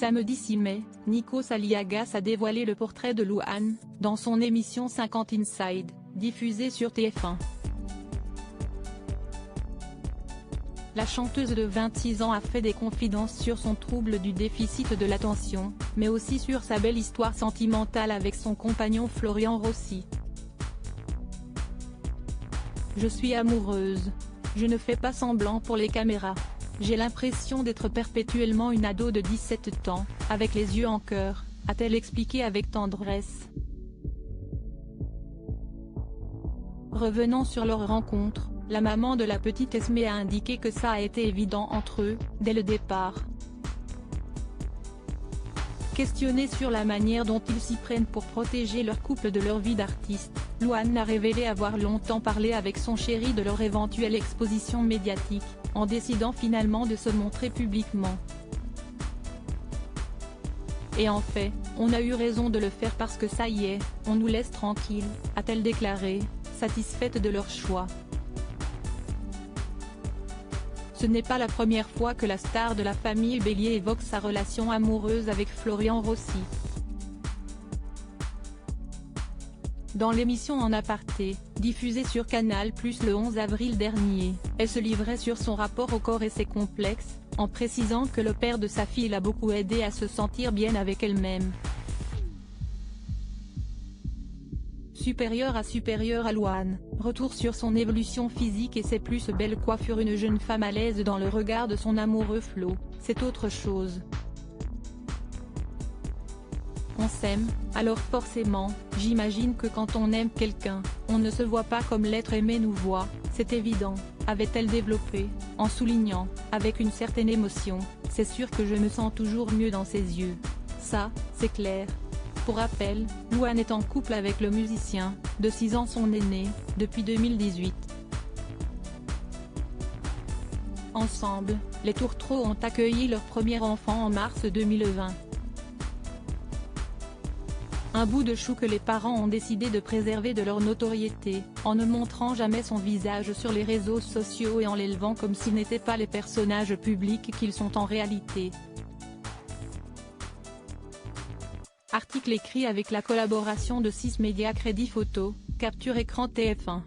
Samedi 6 mai, Nikos Aliagas a dévoilé le portrait de Louane, dans son émission 50 Inside, diffusée sur TF1. La chanteuse de 26 ans a fait des confidences sur son trouble du déficit de l'attention, mais aussi sur sa belle histoire sentimentale avec son compagnon Florian Rossi. Je suis amoureuse. Je ne fais pas semblant pour les caméras. J'ai l'impression d'être perpétuellement une ado de 17 ans, avec les yeux en cœur, a-t-elle expliqué avec tendresse. Revenant sur leur rencontre, la maman de la petite Esmé a indiqué que ça a été évident entre eux, dès le départ. Questionnée sur la manière dont ils s'y prennent pour protéger leur couple de leur vie d'artiste, Louane a révélé avoir longtemps parlé avec son chéri de leur éventuelle exposition médiatique, en décidant finalement de se montrer publiquement. Et en fait, on a eu raison de le faire parce que ça y est, on nous laisse tranquilles, a-t-elle déclaré, satisfaite de leur choix. Ce n'est pas la première fois que la star de la famille Bélier évoque sa relation amoureuse avec Florian Rossi. Dans l'émission En aparté, diffusée sur Canal+ le 11 avril dernier, elle se livrait sur son rapport au corps et ses complexes, en précisant que le père de sa fille l'a beaucoup aidée à se sentir bien avec elle-même. Supérieure à Louane, retour sur son évolution physique et ses plus belles coiffures. Une jeune femme à l'aise dans le regard de son amoureux Flo, c'est autre chose. On s'aime, alors forcément, j'imagine que quand on aime quelqu'un, on ne se voit pas comme l'être aimé nous voit, c'est évident, avait-elle développé, en soulignant, avec une certaine émotion, c'est sûr que je me sens toujours mieux dans ses yeux. Ça, c'est clair. Pour rappel, Louane est en couple avec le musicien, de 6 ans son aîné, depuis 2018. Ensemble, les Tourtereaux ont accueilli leur premier enfant en mars 2020. Un bout de chou que les parents ont décidé de préserver de leur notoriété, en ne montrant jamais son visage sur les réseaux sociaux et en l'élevant comme s'ils n'étaient pas les personnages publics qu'ils sont en réalité. Article écrit avec la collaboration de 6 médias. Crédit photo, capture écran TF1.